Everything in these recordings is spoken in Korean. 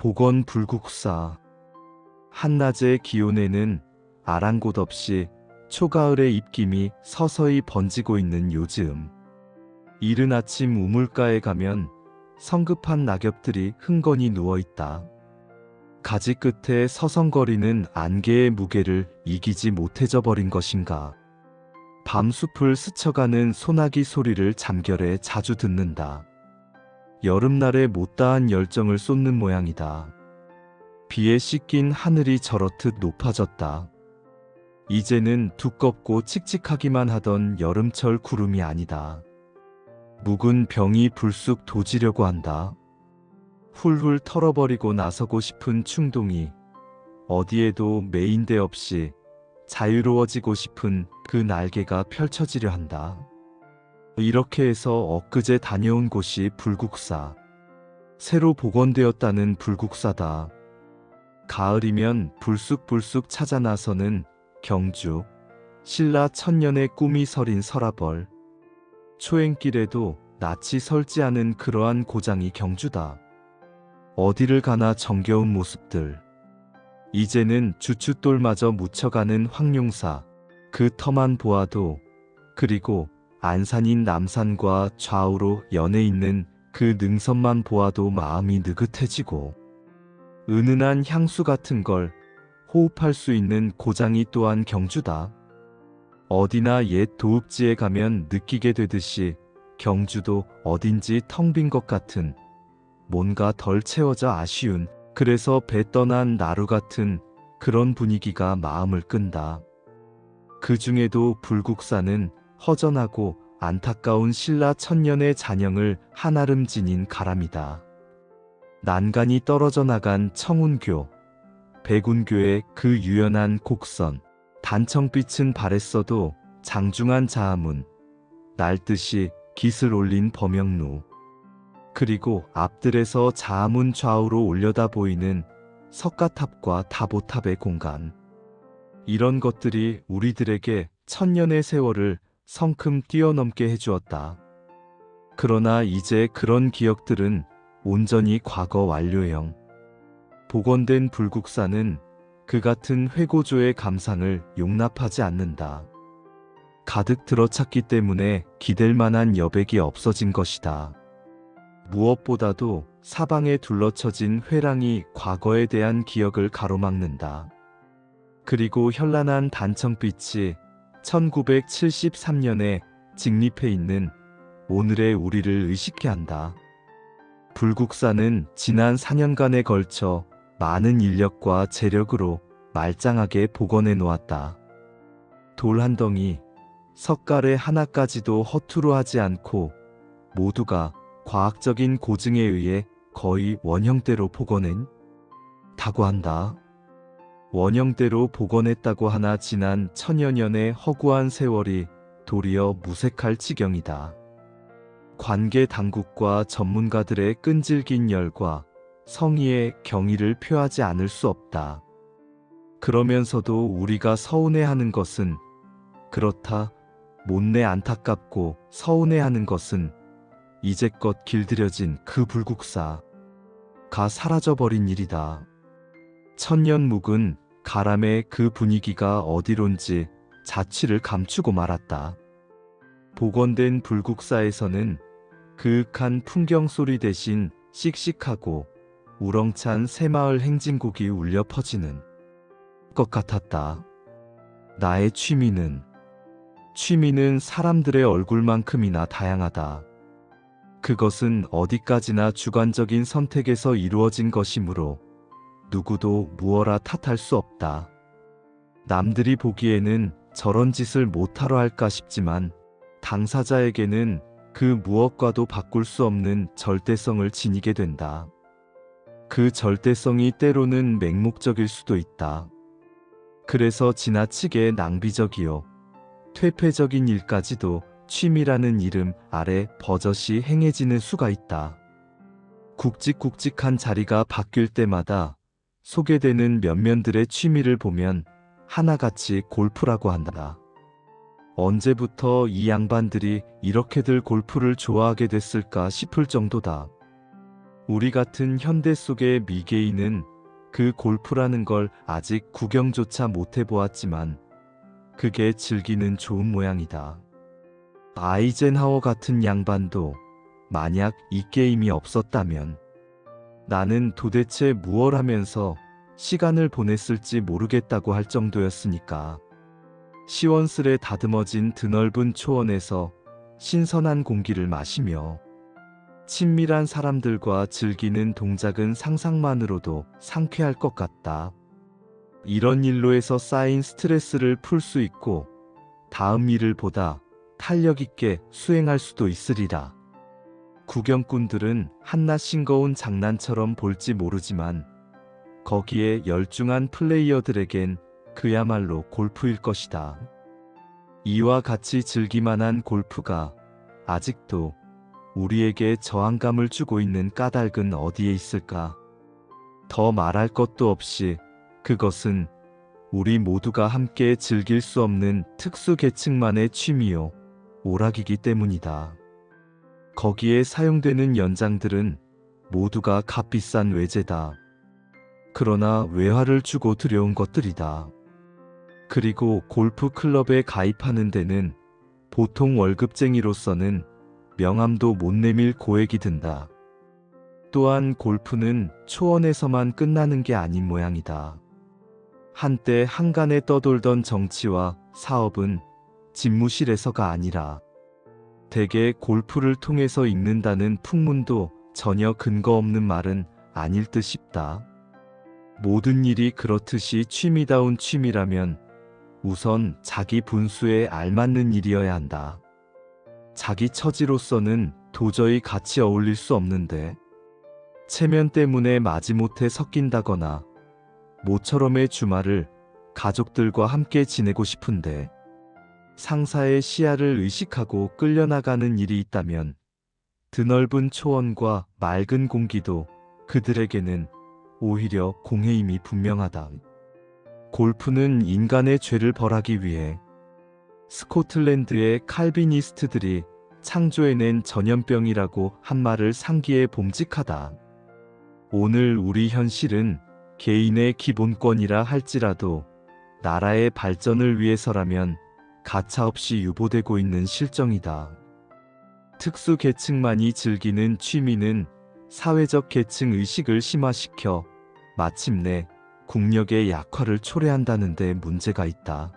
복원 불국사. 한낮의 기온에는 아랑곳 없이 초가을의 입김이 서서히 번지고 있는 요즘. 이른 아침 우물가에 가면 성급한 낙엽들이 흥건히 누워있다. 가지 끝에 서성거리는 안개의 무게를 이기지 못해져 버린 것인가. 밤숲을 스쳐가는 소나기 소리를 잠결에 자주 듣는다. 여름날에 못다한 열정을 쏟는 모양이다. 비에 씻긴 하늘이 저렇듯 높아졌다. 이제는 두껍고 칙칙하기만 하던 여름철 구름이 아니다. 묵은 병이 불쑥 도지려고 한다. 훌훌 털어버리고 나서고 싶은 충동이 어디에도 매인 데 없이 자유로워지고 싶은 그 날개가 펼쳐지려 한다. 이렇게 해서 엊그제 다녀온 곳이 불국사. 새로 복원되었다는 불국사다. 가을이면 불쑥불쑥 찾아 나서는 경주, 신라 천년의 꿈이 서린 서라벌. 초행길에도 낯이 설지 않은 그러한 고장이 경주다. 어디를 가나 정겨운 모습들. 이제는 주춧돌마저 묻혀가는 황룡사. 그 터만 보아도, 그리고 안산인 남산과 좌우로 연해 있는 그 능선만 보아도 마음이 느긋해지고, 은은한 향수 같은 걸 호흡할 수 있는 고장이 또한 경주다. 어디나 옛 도읍지에 가면 느끼게 되듯이 경주도 어딘지 텅 빈 것 같은, 뭔가 덜 채워져 아쉬운, 그래서 배 떠난 나루 같은 그런 분위기가 마음을 끈다. 그 중에도 불국사는 허전하고 안타까운 신라 천년의 잔영을 한아름 지닌 가람이다. 난간이 떨어져 나간 청운교, 백운교의 그 유연한 곡선, 단청빛은 바랬어도 장중한 자하문, 날듯이 깃을 올린 범영루, 그리고 앞들에서 자하문 좌우로 올려다 보이는 석가탑과 다보탑의 공간. 이런 것들이 우리들에게 천년의 세월을 성큼 뛰어넘게 해주었다. 그러나 이제 그런 기억들은 온전히 과거 완료형. 복원된 불국사는 그 같은 회고조의 감상을 용납하지 않는다. 가득 들어찼기 때문에 기댈 만한 여백이 없어진 것이다. 무엇보다도 사방에 둘러쳐진 회랑이 과거에 대한 기억을 가로막는다. 그리고 현란한 단청빛이 1973년에 직립해 있는 오늘의 우리를 의식케 한다. 불국사는 지난 4년간에 걸쳐 많은 인력과 재력으로 말짱하게 복원해 놓았다. 돌 한 덩이, 석가래 하나까지도 허투루 하지 않고 모두가 과학적인 고증에 의해 거의 원형대로 복원한 다고 한다. 원형대로 복원했다고 하나 지난 천여 년의 허구한 세월이 도리어 무색할 지경이다. 관계 당국과 전문가들의 끈질긴 열과 성의의 경의를 표하지 않을 수 없다. 그러면서도 우리가 서운해하는 것은, 그렇다 못내 안타깝고 서운해하는 것은 이제껏 길들여진 그 불국사가 사라져버린 일이다. 천년 묵은 가람의 그 분위기가 어디론지 자취를 감추고 말았다. 복원된 불국사에서는 그윽한 풍경 소리 대신 씩씩하고 우렁찬 새마을 행진곡이 울려 퍼지는 것 같았다. 나의 취미는 사람들의 얼굴만큼이나 다양하다. 그것은 어디까지나 주관적인 선택에서 이루어진 것이므로 누구도 무어라 탓할 수 없다. 남들이 보기에는 저런 짓을 못하러 할까 싶지만 당사자에게는 그 무엇과도 바꿀 수 없는 절대성을 지니게 된다. 그 절대성이 때로는 맹목적일 수도 있다. 그래서 지나치게 낭비적이요 퇴폐적인 일까지도 취미라는 이름 아래 버젓이 행해지는 수가 있다. 굵직굵직한 자리가 바뀔 때마다 소개되는 면면들의 취미를 보면 하나같이 골프라고 한다. 언제부터 이 양반들이 이렇게들 골프를 좋아하게 됐을까 싶을 정도다. 우리 같은 현대 속의 미개인은 그 골프라는 걸 아직 구경조차 못 해보았지만 그게 즐기는 좋은 모양이다. 아이젠하워 같은 양반도 만약 이 게임이 없었다면 나는 도대체 무얼 하면서 시간을 보냈을지 모르겠다고 할 정도였으니까. 시원스레 다듬어진 드넓은 초원에서 신선한 공기를 마시며 친밀한 사람들과 즐기는 동작은 상상만으로도 상쾌할 것 같다. 이런 일로에서 쌓인 스트레스를 풀 수 있고 다음 일을 보다 탄력 있게 수행할 수도 있으리라. 구경꾼들은 한낱 싱거운 장난처럼 볼지 모르지만 거기에 열중한 플레이어들에겐 그야말로 골프일 것이다. 이와 같이 즐기만한 골프가 아직도 우리에게 저항감을 주고 있는 까닭은 어디에 있을까? 더 말할 것도 없이 그것은 우리 모두가 함께 즐길 수 없는 특수 계층만의 취미요, 오락이기 때문이다. 거기에 사용되는 연장들은 모두가 값비싼 외제다. 그러나 외화를 주고 들여온 것들이다. 그리고 골프 클럽에 가입하는 데는 보통 월급쟁이로서는 명함도 못 내밀 고액이 든다. 또한 골프는 초원에서만 끝나는 게 아닌 모양이다. 한때 한간에 떠돌던 정치와 사업은 집무실에서가 아니라 대개 골프를 통해서 읽는다는 풍문도 전혀 근거 없는 말은 아닐 듯 싶다. 모든 일이 그렇듯이 취미다운 취미라면 우선 자기 분수에 알맞는 일이어야 한다. 자기 처지로서는 도저히 같이 어울릴 수 없는데 체면 때문에 마지못해 섞인다거나 모처럼의 주말을 가족들과 함께 지내고 싶은데 상사의 시야를 의식하고 끌려나가는 일이 있다면 드넓은 초원과 맑은 공기도 그들에게는 오히려 공해임이 분명하다. 골프는 인간의 죄를 벌하기 위해 스코틀랜드의 칼비니스트들이 창조해낸 전염병이라고 한 말을 상기해 봄직하다. 오늘 우리 현실은 개인의 기본권이라 할지라도 나라의 발전을 위해서라면 가차없이 유보되고 있는 실정이다. 특수 계층만이 즐기는 취미는 사회적 계층 의식을 심화시켜 마침내 국력의 약화를 초래한다는 데 문제가 있다.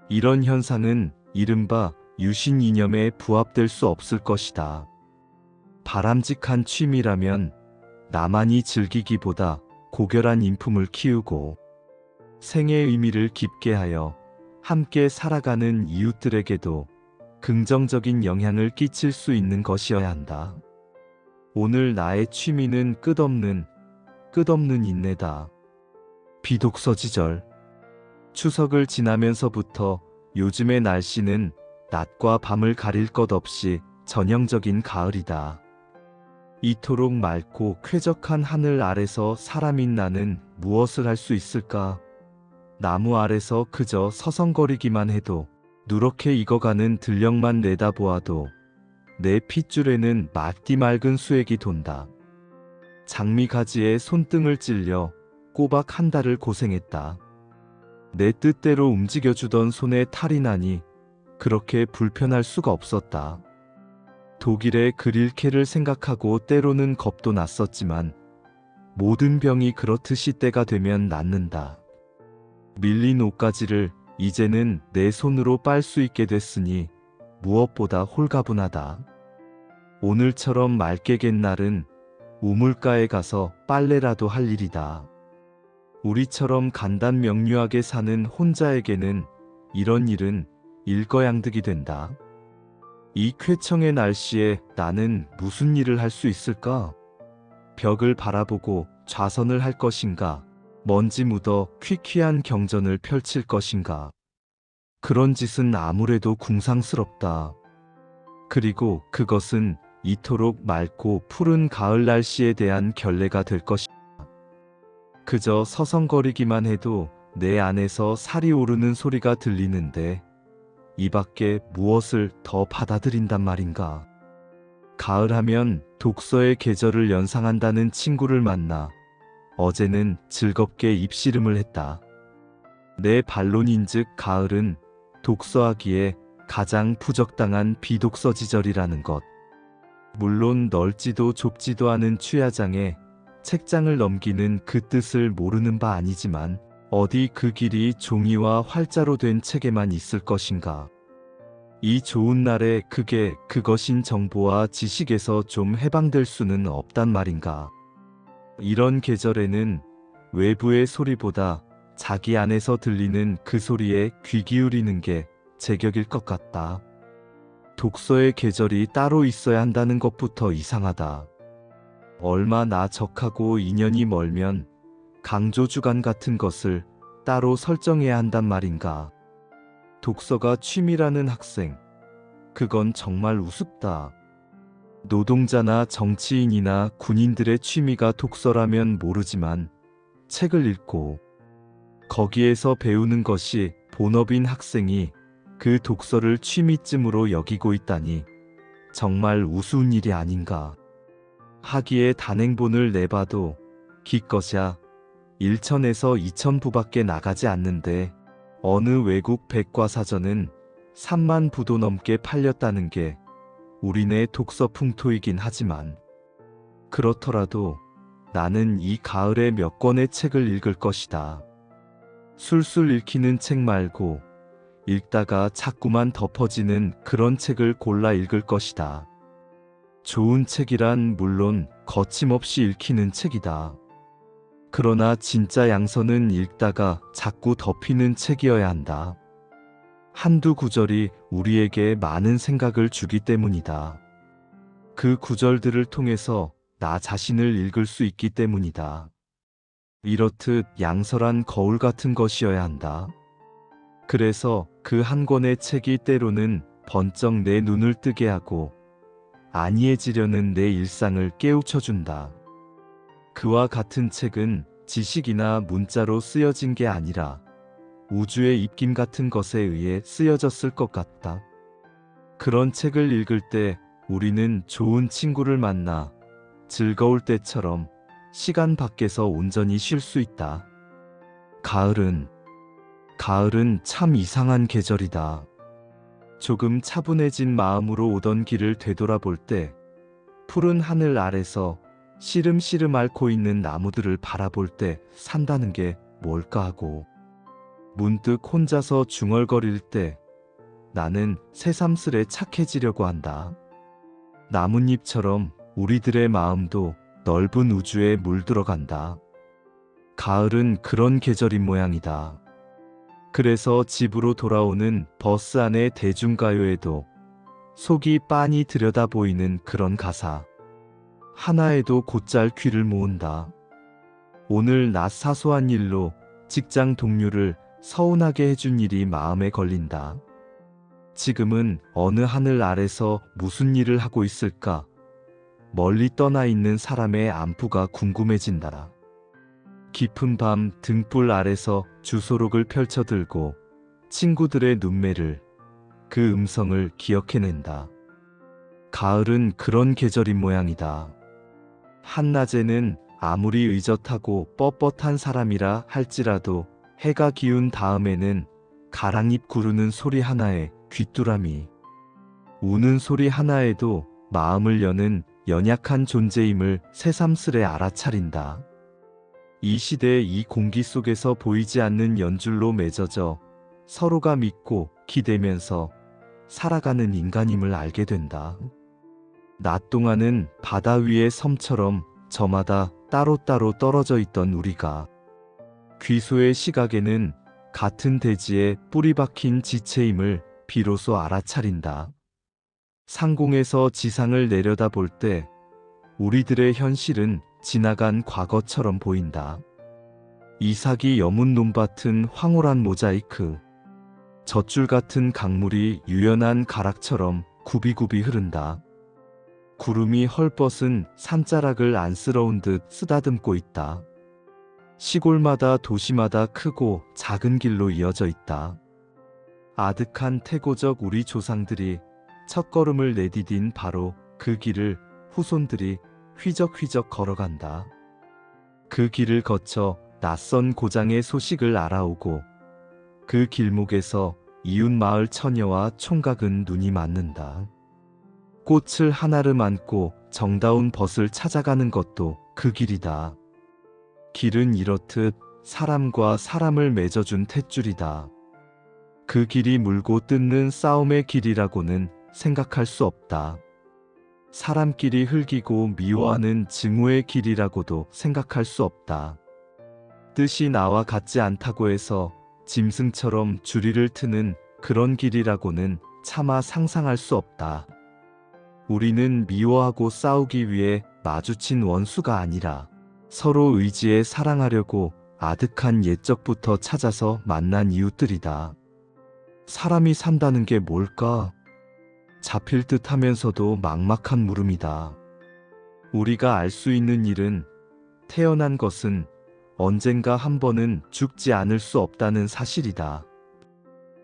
이런 현상은 이른바 유신 이념에 부합될 수 없을 것이다. 바람직한 취미라면 나만이 즐기기보다 고결한 인품을 키우고 생의 의미를 깊게 하여 함께 살아가는 이웃들에게도 긍정적인 영향을 끼칠 수 있는 것이어야 한다. 오늘 나의 취미는 끝없는 인내다. 비독서지절. 추석을 지나면서부터 요즘의 날씨는 낮과 밤을 가릴 것 없이 전형적인 가을이다. 이토록 맑고 쾌적한 하늘 아래서 사람인 나는 무엇을 할 수 있을까? 나무 아래서 그저 서성거리기만 해도 누렇게 익어가는 들녘만 내다보아도 내 핏줄에는 막디 맑은 수액이 돈다. 장미 가지에 손등을 찔려 꼬박 한 달을 고생했다. 내 뜻대로 움직여주던 손에 탈이 나니 그렇게 불편할 수가 없었다. 독일의 그릴케를 생각하고 때로는 겁도 났었지만 모든 병이 그렇듯이 때가 되면 낫는다. 밀린 옷가지를 이제는 내 손으로 빨 수 있게 됐으니 무엇보다 홀가분하다. 오늘처럼 맑게 갠 날은 우물가에 가서 빨래라도 할 일이다. 우리처럼 간단명료하게 사는 혼자에게는 이런 일은 일거양득이 된다. 이 쾌청의 날씨에 나는 무슨 일을 할 수 있을까? 벽을 바라보고 좌선을 할 것인가? 먼지 묻어 퀴퀴한 경전을 펼칠 것인가? 그런 짓은 아무래도 궁상스럽다. 그리고 그것은 이토록 맑고 푸른 가을 날씨에 대한 결례가 될 것이다. 그저 서성거리기만 해도 내 안에서 살이 오르는 소리가 들리는데 이 밖에 무엇을 더 받아들인단 말인가? 가을하면 독서의 계절을 연상한다는 친구를 만나 어제는 즐겁게 입씨름을 했다. 내 반론인즉 가을은 독서하기에 가장 부적당한 비독서 지절이라는 것. 물론 넓지도 좁지도 않은 취야장에 책장을 넘기는 그 뜻을 모르는 바 아니지만 어디 그 길이 종이와 활자로 된 책에만 있을 것인가. 이 좋은 날에 그것인 정보와 지식에서 좀 해방될 수는 없단 말인가. 이런 계절에는 외부의 소리보다 자기 안에서 들리는 그 소리에 귀 기울이는 게 제격일 것 같다. 독서의 계절이 따로 있어야 한다는 것부터 이상하다. 얼마나 적하고 인연이 멀면 강조주간 같은 것을 따로 설정해야 한단 말인가. 독서가 취미라는 학생, 그건 정말 우습다. 노동자나 정치인이나 군인들의 취미가 독서라면 모르지만 책을 읽고 거기에서 배우는 것이 본업인 학생이 그 독서를 취미쯤으로 여기고 있다니 정말 우스운 일이 아닌가. 하기에 단행본을 내봐도 기껏이야 1천에서 2천 부밖에 나가지 않는데 어느 외국 백과사전은 3만 부도 넘게 팔렸다는 게 우리네 독서 풍토이긴 하지만 그렇더라도 나는 이 가을에 몇 권의 책을 읽을 것이다. 술술 읽히는 책 말고 읽다가 자꾸만 덮어지는 그런 책을 골라 읽을 것이다. 좋은 책이란 물론 거침없이 읽히는 책이다. 그러나 진짜 양서는 읽다가 자꾸 덮이는 책이어야 한다. 한두 구절이 우리에게 많은 생각을 주기 때문이다. 그 구절들을 통해서 나 자신을 읽을 수 있기 때문이다. 이렇듯 양서란 거울 같은 것이어야 한다. 그래서 그 한 권의 책이 때로는 번쩍 내 눈을 뜨게 하고 안이해지려는 내 일상을 깨우쳐준다. 그와 같은 책은 지식이나 문자로 쓰여진 게 아니라 우주의 입김 같은 것에 의해 쓰여졌을 것 같다. 그런 책을 읽을 때 우리는 좋은 친구를 만나 즐거울 때처럼 시간 밖에서 온전히 쉴 수 있다. 가을은 참 이상한 계절이다. 조금 차분해진 마음으로 오던 길을 되돌아볼 때 푸른 하늘 아래서 시름시름 앓고 있는 나무들을 바라볼 때 산다는 게 뭘까 하고 문득 혼자서 중얼거릴 때 나는 새삼스레 착해지려고 한다. 나뭇잎처럼 우리들의 마음도 넓은 우주에 물들어간다. 가을은 그런 계절인 모양이다. 그래서 집으로 돌아오는 버스 안의 대중가요에도 속이 빤히 들여다 보이는 그런 가사 하나에도 곧잘 귀를 모은다. 오늘 나 사소한 일로 직장 동료를 서운하게 해준 일이 마음에 걸린다. 지금은 어느 하늘 아래서 무슨 일을 하고 있을까? 멀리 떠나 있는 사람의 안부가 궁금해진다. 깊은 밤 등불 아래서 주소록을 펼쳐들고 친구들의 눈매를, 그 음성을 기억해낸다. 가을은 그런 계절인 모양이다. 한낮에는 아무리 의젓하고 뻣뻣한 사람이라 할지라도 해가 기운 다음에는 가랑잎 구르는 소리 하나에 귀뚜라미, 우는 소리 하나에도 마음을 여는 연약한 존재임을 새삼스레 알아차린다. 이 시대의 이 공기 속에서 보이지 않는 연줄로 맺어져 서로가 믿고 기대면서 살아가는 인간임을 알게 된다. 낮 동안은 바다 위의 섬처럼 저마다 따로따로 떨어져 있던 우리가 귀소의 시각에는 같은 대지에 뿌리 박힌 지체임을 비로소 알아차린다. 상공에서 지상을 내려다볼 때 우리들의 현실은 지나간 과거처럼 보인다. 이삭이 여문 논밭은 황홀한 모자이크, 젖줄 같은 강물이 유연한 가락처럼 굽이굽이 흐른다. 구름이 헐벗은 산자락을 안쓰러운 듯 쓰다듬고 있다. 시골마다 도시마다 크고 작은 길로 이어져 있다. 아득한 태고적 우리 조상들이 첫걸음을 내디딘 바로 그 길을 후손들이 휘적휘적 걸어간다. 그 길을 거쳐 낯선 고장의 소식을 알아오고 그 길목에서 이웃 마을 처녀와 총각은 눈이 맞는다. 꽃을 하나름 안고 정다운 벗을 찾아가는 것도 그 길이다. 길은 이렇듯 사람과 사람을 맺어준 탯줄이다. 그 길이 물고 뜯는 싸움의 길이라고는 생각할 수 없다. 사람끼리 흘기고 미워하는 증오의 길이라고도 생각할 수 없다. 뜻이 나와 같지 않다고 해서 짐승처럼 주리를 트는 그런 길이라고는 차마 상상할 수 없다. 우리는 미워하고 싸우기 위해 마주친 원수가 아니라 서로 의지해 사랑하려고 아득한 옛적부터 찾아서 만난 이웃들이다. 사람이 산다는 게 뭘까? 잡힐 듯 하면서도 막막한 물음이다. 우리가 알 수 있는 일은 태어난 것은 언젠가 한 번은 죽지 않을 수 없다는 사실이다.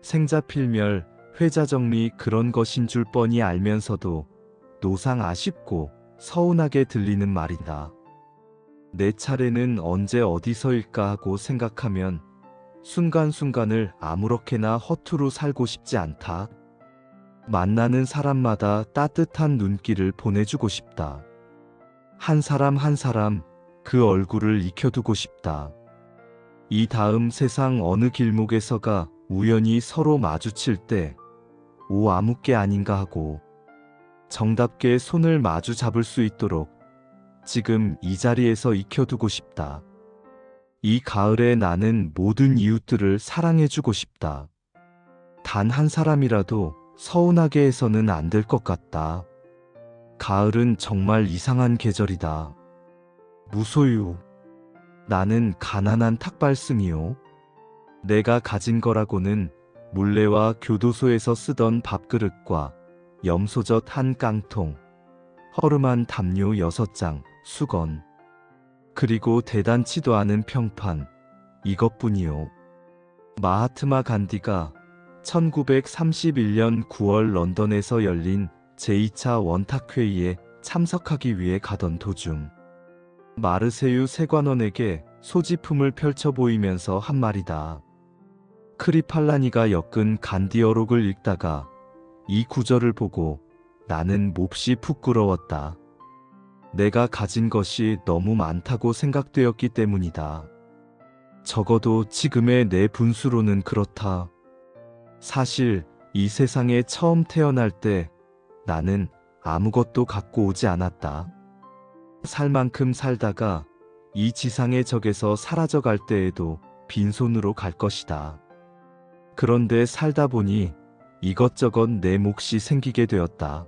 생자필멸, 회자정리 그런 것인 줄 뻔히 알면서도 노상 아쉽고 서운하게 들리는 말이다. 내 차례는 언제 어디서일까 하고 생각하면 순간순간을 아무렇게나 허투루 살고 싶지 않다. 만나는 사람마다 따뜻한 눈길을 보내주고 싶다. 한 사람 한 사람 그 얼굴을 익혀두고 싶다. 이 다음 세상 어느 길목에서가 우연히 서로 마주칠 때 오 아무개 아닌가 하고 정답게 손을 마주 잡을 수 있도록 지금 이 자리에서 익혀두고 싶다. 이 가을에 나는 모든 이웃들을 사랑해주고 싶다. 단 한 사람이라도 서운하게 해서는 안 될 것 같다. 가을은 정말 이상한 계절이다. 무소유. 나는 가난한 탁발승이요. 내가 가진 거라고는 물레와 교도소에서 쓰던 밥그릇과 염소젓 한 깡통, 허름한 담요 6장, 수건, 그리고 대단치도 않은 평판, 이것뿐이요. 마하트마 간디가 1931년 9월 런던에서 열린 제2차 원탁회의에 참석하기 위해 가던 도중 마르세유 세관원에게 소지품을 펼쳐 보이면서 한 말이다. 크리팔라니가 엮은 간디어록을 읽다가 이 구절을 보고 나는 몹시 부끄러웠다. 내가 가진 것이 너무 많다고 생각되었기 때문이다. 적어도 지금의 내 분수로는 그렇다. 사실 이 세상에 처음 태어날 때 나는 아무것도 갖고 오지 않았다. 살 만큼 살다가 이 지상의 적에서 사라져갈 때에도 빈손으로 갈 것이다. 그런데 살다 보니 이것저것 내 몫이 생기게 되었다.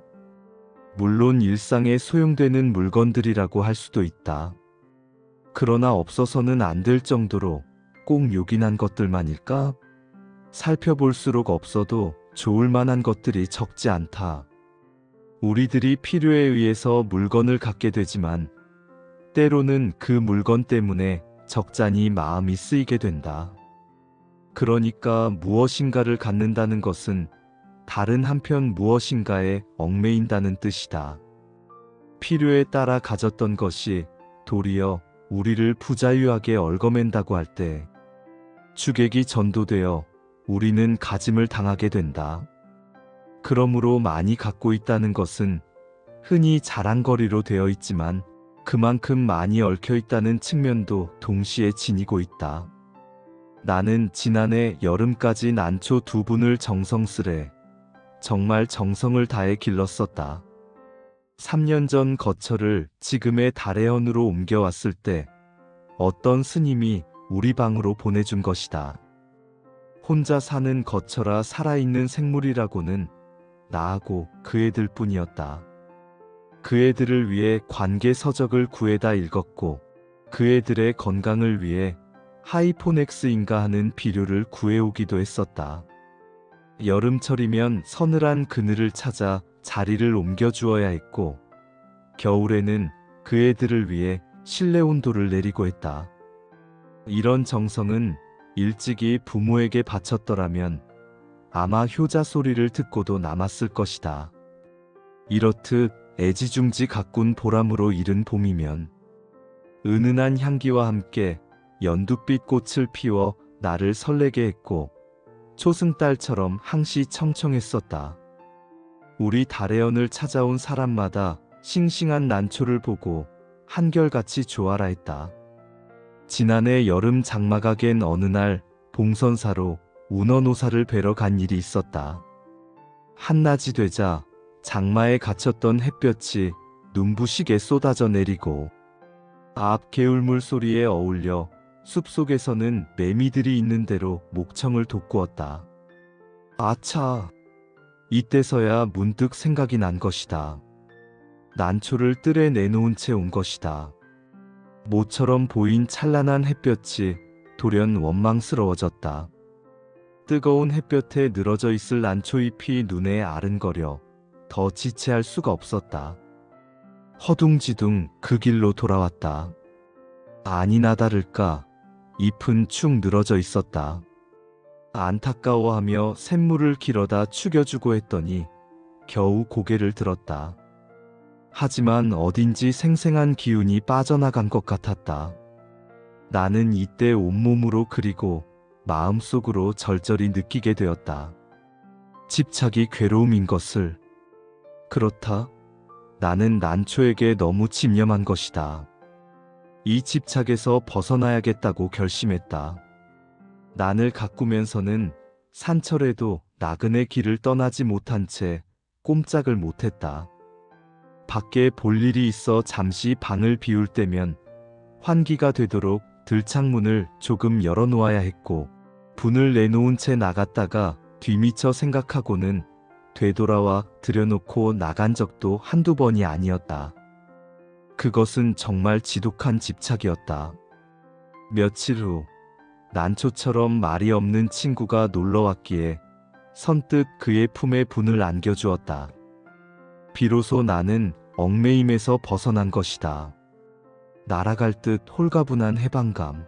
물론 일상에 소용되는 물건들이라고 할 수도 있다. 그러나 없어서는 안 될 정도로 꼭 요긴한 것들만일까? 살펴볼수록 없어도 좋을 만한 것들이 적지 않다. 우리들이 필요에 의해서 물건을 갖게 되지만 때로는 그 물건 때문에 적잖이 마음이 쓰이게 된다. 그러니까 무엇인가를 갖는다는 것은 다른 한편 무엇인가에 얽매인다는 뜻이다. 필요에 따라 가졌던 것이 도리어 우리를 부자유하게 얽어맨다고 할 때 주객이 전도되어 우리는 가짐을 당하게 된다. 그러므로 많이 갖고 있다는 것은 흔히 자랑거리로 되어 있지만 그만큼 많이 얽혀 있다는 측면도 동시에 지니고 있다. 나는 지난해 여름까지 난초 2분을 정성스레 정말 정성을 다해 길렀었다. 3년 전 거처를 지금의 다래현으로 옮겨왔을 때 어떤 스님이 우리 방으로 보내준 것이다. 혼자 사는 거처라 살아있는 생물이라고는 나하고 그 애들 뿐이었다. 그 애들을 위해 관계 서적을 구해다 읽었고 그 애들의 건강을 위해 하이포넥스인가 하는 비료를 구해오기도 했었다. 여름철이면 서늘한 그늘을 찾아 자리를 옮겨주어야 했고 겨울에는 그 애들을 위해 실내 온도를 내리고 했다. 이런 정성은 일찍이 부모에게 바쳤더라면 아마 효자 소리를 듣고도 남았을 것이다. 이렇듯 애지중지 가꾼 보람으로 이른 봄이면 은은한 향기와 함께 연두빛 꽃을 피워 나를 설레게 했고 초승달처럼 항시 청청했었다. 우리 달해연을 찾아온 사람마다 싱싱한 난초를 보고 한결같이 좋아라 했다. 지난해 여름 장마가 갠 어느 날 봉선사로 운어노사를 뵈러 간 일이 있었다. 한낮이 되자 장마에 갇혔던 햇볕이 눈부시게 쏟아져 내리고 앞 개울물 소리에 어울려 숲속에서는 매미들이 있는 대로 목청을 돋구었다. 아차! 이때서야 문득 생각이 난 것이다. 난초를 뜰에 내놓은 채 온 것이다. 모처럼 보인 찬란한 햇볕이 돌연 원망스러워졌다. 뜨거운 햇볕에 늘어져 있을 난초잎이 눈에 아른거려 더 지체할 수가 없었다. 허둥지둥 그 길로 돌아왔다. 아니나 다를까 잎은 축 늘어져 있었다. 안타까워하며 샘물을 길어다 축여주고 했더니 겨우 고개를 들었다. 하지만 어딘지 생생한 기운이 빠져나간 것 같았다. 나는 이때 온몸으로 그리고 마음속으로 절절히 느끼게 되었다. 집착이 괴로움인 것을. 그렇다. 나는 난초에게 너무 집념한 것이다. 이 집착에서 벗어나야겠다고 결심했다. 난을 가꾸면서는 산철에도 나그네 길을 떠나지 못한 채 꼼짝을 못했다. 밖에 볼 일이 있어 잠시 방을 비울 때면 환기가 되도록 들창문을 조금 열어놓아야 했고 분을 내놓은 채 나갔다가 뒤미처 생각하고는 되돌아와 들여놓고 나간 적도 한두 번이 아니었다. 그것은 정말 지독한 집착이었다. 며칠 후 난초처럼 말이 없는 친구가 놀러왔기에 선뜻 그의 품에 분을 안겨주었다. 비로소 나는 얽매임에서 벗어난 것이다. 날아갈 듯 홀가분한 해방감.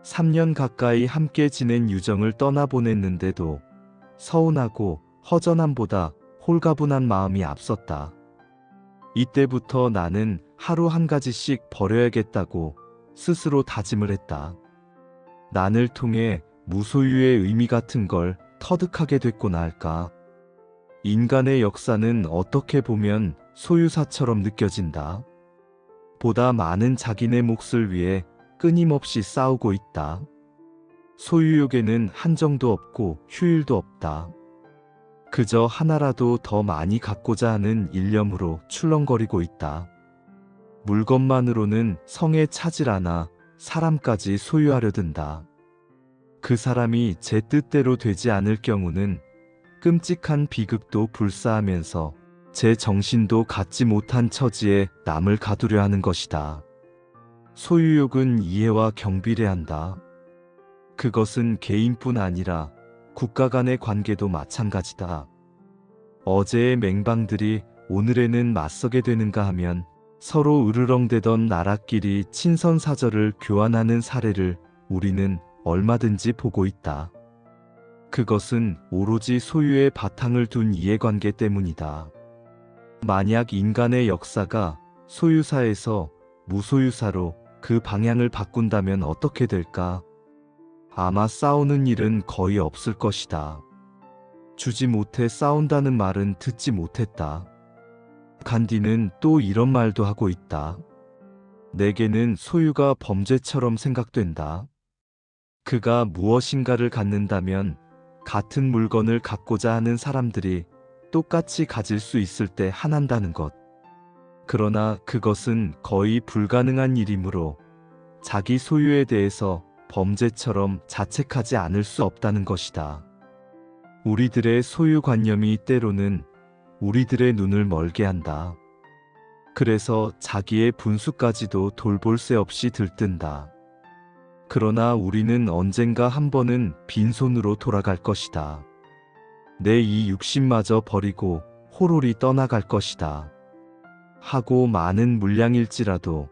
3년 가까이 함께 지낸 유정을 떠나보냈는데도 서운하고 허전함보다 홀가분한 마음이 앞섰다. 이때부터 나는 하루 한 가지씩 버려야겠다고 스스로 다짐을 했다. 난을 통해 무소유의 의미 같은 걸 터득하게 됐구나 할까. 인간의 역사는 어떻게 보면 소유사처럼 느껴진다. 보다 많은 자기네 몫을 위해 끊임없이 싸우고 있다. 소유욕에는 한정도 없고 휴일도 없다. 그저 하나라도 더 많이 갖고자 하는 일념으로 출렁거리고 있다. 물건만으로는 성에 차질 않아 사람까지 소유하려 든다. 그 사람이 제 뜻대로 되지 않을 경우는 끔찍한 비극도 불사하면서 제 정신도 갖지 못한 처지에 남을 가두려 하는 것이다. 소유욕은 이해와 경비례한다. 그것은 개인뿐 아니라 국가 간의 관계도 마찬가지다. 어제의 맹방들이 오늘에는 맞서게 되는가 하면 서로 으르렁대던 나라끼리 친선사절을 교환하는 사례를 우리는 얼마든지 보고 있다. 그것은 오로지 소유의 바탕을 둔 이해관계 때문이다. 만약 인간의 역사가 소유사에서 무소유사로 그 방향을 바꾼다면 어떻게 될까? 아마 싸우는 일은 거의 없을 것이다. 주지 못해 싸운다는 말은 듣지 못했다. 간디는 또 이런 말도 하고 있다. 내게는 소유가 범죄처럼 생각된다. 그가 무엇인가를 갖는다면 같은 물건을 갖고자 하는 사람들이 똑같이 가질 수 있을 때 한한다는 것. 그러나 그것은 거의 불가능한 일이므로 자기 소유에 대해서 범죄처럼 자책하지 않을 수 없다는 것이다. 우리들의 소유관념이 때로는 우리들의 눈을 멀게 한다. 그래서 자기의 분수까지도 돌볼 새 없이 들뜬다. 그러나 우리는 언젠가 한 번은 빈손으로 돌아갈 것이다. 내 이 육신마저 버리고 호롤이 떠나갈 것이다. 하고 많은 물량일지라도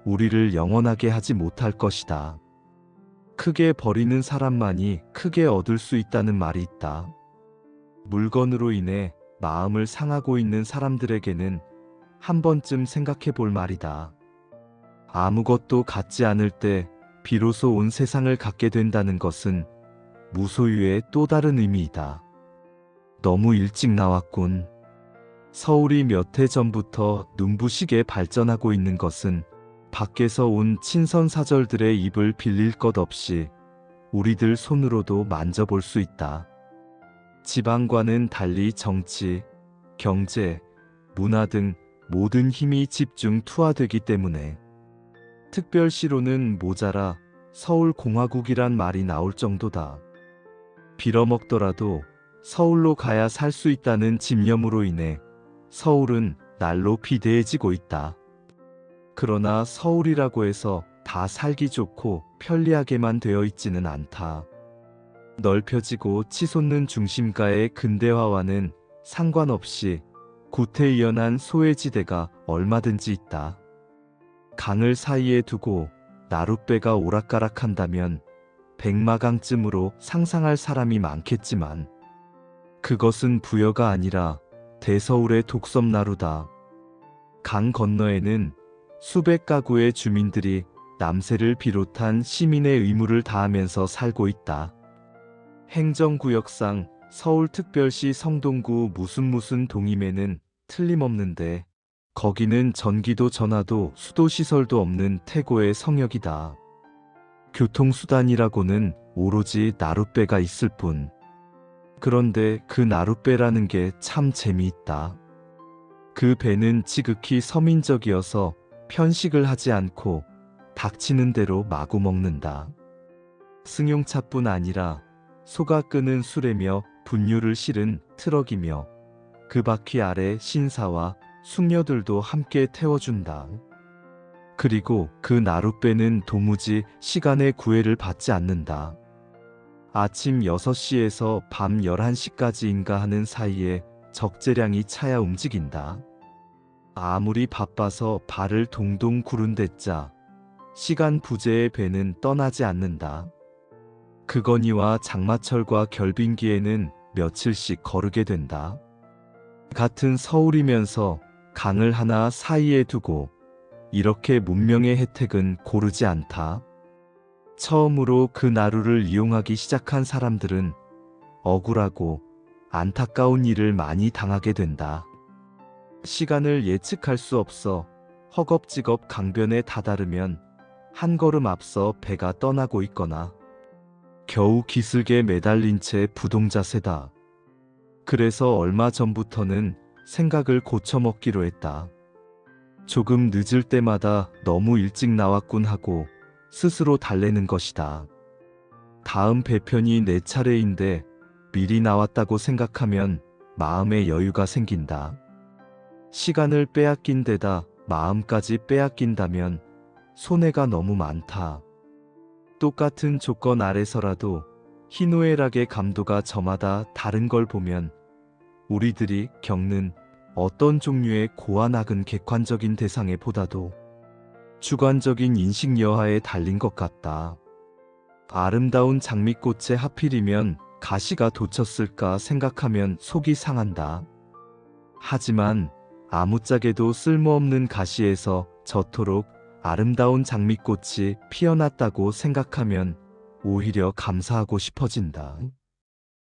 우리를 영원하게 하지 못할 것이다. 크게 버리는 사람만이 크게 얻을 수 있다는 말이 있다. 물건으로 인해 마음을 상하고 있는 사람들에게는 한 번쯤 생각해 볼 말이다. 아무것도 갖지 않을 때 비로소 온 세상을 갖게 된다는 것은 무소유의 또 다른 의미이다. 너무 일찍 나왔군. 서울이 몇 해 전부터 눈부시게 발전하고 있는 것은 밖에서 온 친선사절들의 입을 빌릴 것 없이 우리들 손으로도 만져볼 수 있다. 지방과는 달리 정치, 경제, 문화 등 모든 힘이 집중 투하되기 때문에 특별시로는 모자라 서울공화국이란 말이 나올 정도다. 빌어먹더라도 서울로 가야 살 수 있다는 집념으로 인해 서울은 날로 비대해지고 있다. 그러나 서울이라고 해서 다 살기 좋고 편리하게만 되어 있지는 않다. 넓혀지고 치솟는 중심가의 근대화와는 상관없이 구태의연한 소외지대가 얼마든지 있다. 강을 사이에 두고 나룻배가 오락가락한다면 백마강쯤으로 상상할 사람이 많겠지만 그것은 부여가 아니라 대서울의 독섬나루다. 강 건너에는 수백 가구의 주민들이 남새를 비롯한 시민의 의무를 다하면서 살고 있다. 행정구역상 서울특별시 성동구 무슨 동임에는 틀림없는데 거기는 전기도 전화도 수도시설도 없는 태고의 성역이다. 교통수단이라고는 오로지 나룻배가 있을 뿐. 그런데 그 나룻배라는 게 참 재미있다. 그 배는 지극히 서민적이어서 편식을 하지 않고 닥치는 대로 마구 먹는다. 승용차뿐 아니라 소가 끄는 수레며 분유를 실은 트럭이며 그 바퀴 아래 신사와 숙녀들도 함께 태워준다. 그리고 그 나룻배는 도무지 시간의 구애를 받지 않는다. 아침 6시에서 밤 11시까지인가 하는 사이에 적재량이 차야 움직인다. 아무리 바빠서 발을 동동 구른댔자 시간 부재의 배는 떠나지 않는다. 그거니와 장마철과 결빙기에는 며칠씩 거르게 된다. 같은 서울이면서 강을 하나 사이에 두고 이렇게 문명의 혜택은 고르지 않다. 처음으로 그 나루를 이용하기 시작한 사람들은 억울하고 안타까운 일을 많이 당하게 된다. 시간을 예측할 수 없어 허겁지겁 강변에 다다르면 한 걸음 앞서 배가 떠나고 있거나 겨우 기슭에 매달린 채 부동자세다. 그래서 얼마 전부터는 생각을 고쳐먹기로 했다. 조금 늦을 때마다 너무 일찍 나왔군 하고 스스로 달래는 것이다. 다음 배편이 내 차례인데 미리 나왔다고 생각하면 마음의 여유가 생긴다. 시간을 빼앗긴 데다 마음까지 빼앗긴다면 손해가 너무 많다. 똑같은 조건 아래서라도 희노애락의 감도가 저마다 다른 걸 보면 우리들이 겪는 어떤 종류의 고안악은 객관적인 대상에 보다도 주관적인 인식 여하에 달린 것 같다. 아름다운 장미꽃에 하필이면 가시가 돋쳤을까 생각하면 속이 상한다. 하지만 아무짝에도 쓸모없는 가시에서 저토록 아름다운 장미꽃이 피어났다고 생각하면 오히려 감사하고 싶어진다.